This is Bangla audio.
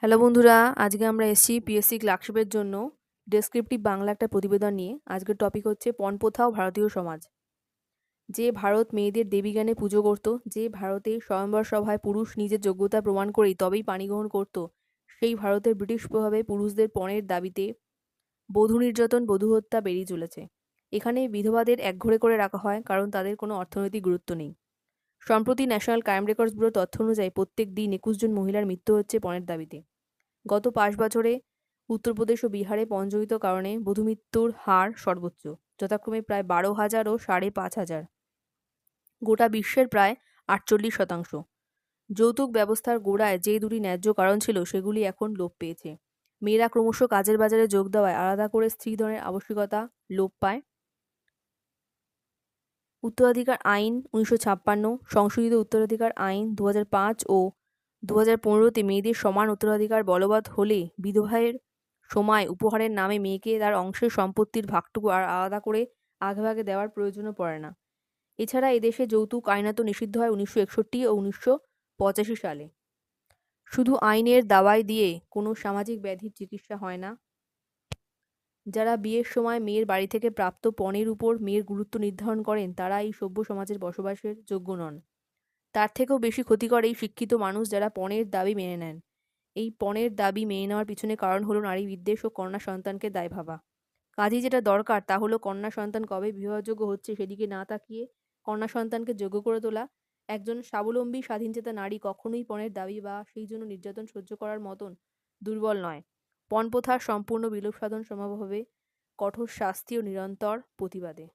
হ্যালো বন্ধুরা, আজকে আমরা এসেছি পিএসসি ক্লার্কশিপের জন্য ডেসক্রিপটিভ বাংলা একটা প্রতিবেদন নিয়ে। আজকের টপিক হচ্ছে পণপ্রথা ও ভারতীয় সমাজ। যে ভারত মেয়েদের দেবীজ্ঞানে পুজো করত, যে ভারতে স্বয়ংবর সভায় পুরুষ নিজের যোগ্যতা প্রমাণ করেই তবেই পাণি গ্রহণ করত, সেই ভারতের ব্রিটিশ প্রভাবে পুরুষদের পণের দাবিতে বধূ নির্যাতন, বধূ হত্যা বেড়েই চলেছে। এখানে বিধবাদের একঘরে করে রাখা হয় কারণ তাদের কোনো অর্থনৈতিক গুরুত্ব নেই। সম্প্রতি ন্যাশনাল ক্রাইম রেকর্ডস ব্যুরোর তথ্য অনুযায়ী প্রত্যেক দিন 21 জন মহিলার মৃত্যু হচ্ছে পণের দাবিতে। গত 5 বছরে উত্তরপ্রদেশ ও বিহারে পণজনিত কারণে বধূমৃত্যুর হার সর্বোচ্চ, যথাক্রমে প্রায় 12,000 ও 5,500। গোটা বিশ্বের প্রায় 48%। যৌতুক ব্যবস্থার গোড়ায় যে দুটি ন্যায্য কারণ ছিল সেগুলি এখন লোপ পেয়েছে। মেয়েরা ক্রমশ কাজের বাজারে যোগ দেওয়ায় আলাদা করে স্ত্রীধনের আবশ্যিকতা লোপ পায়। উত্তরাধিকার আইন 1956, সংশোধিত উত্তরাধিকার আইন 2005 ও 2015-তে মেয়েদের সমান উত্তরাধিকার বলবৎ হলে বিধবায়ের সময় উপহারের নামে মেয়েকে তার অংশের সম্পত্তির ভাগটুকু আর আলাদা করে আগেভাগে দেওয়ার প্রয়োজনও পড়ে না। এছাড়া এদেশে যৌতুক আইনত নিষিদ্ধ হয় 1961 ও 1985 সালে। শুধু আইনের দাওয়াই দিয়ে কোনো সামাজিক ব্যাধির চিকিৎসা হয় না। যারা বিয়ের সময় মেয়ের বাড়ি থেকে প্রাপ্ত পণের উপর মেয়ের গুরুত্ব নির্ধারণ করেন তারা এই সভ্য সমাজের বসবাসের যোগ্য নন। তার থেকেও বেশি ক্ষতিকর এই শিক্ষিত মানুষ যারা পণের দাবি মেনে নেন। এই পণের দাবি মেনে নেওয়ার পিছনে কারণ হলো নারী বিদ্বেষ ও কন্যা সন্তানকে দায় ভাবা। কাজেই যেটা দরকার তা হলো কন্যা সন্তান কবে বিবাহযোগ্য হচ্ছে সেদিকে না তাকিয়ে কন্যা সন্তানকে যোগ্য করে তোলা। একজন স্বাবলম্বী স্বাধীনচেতা নারী কখনোই পণের দাবি বা সেই জন্য নির্যাতন সহ্য করার মতন দুর্বল নয়। পণপ্রথার সম্পূর্ণ বিলোপ সাধন সম্ভব হবে কঠোর শাস্তি ও নিরন্তর প্রতিবাদে।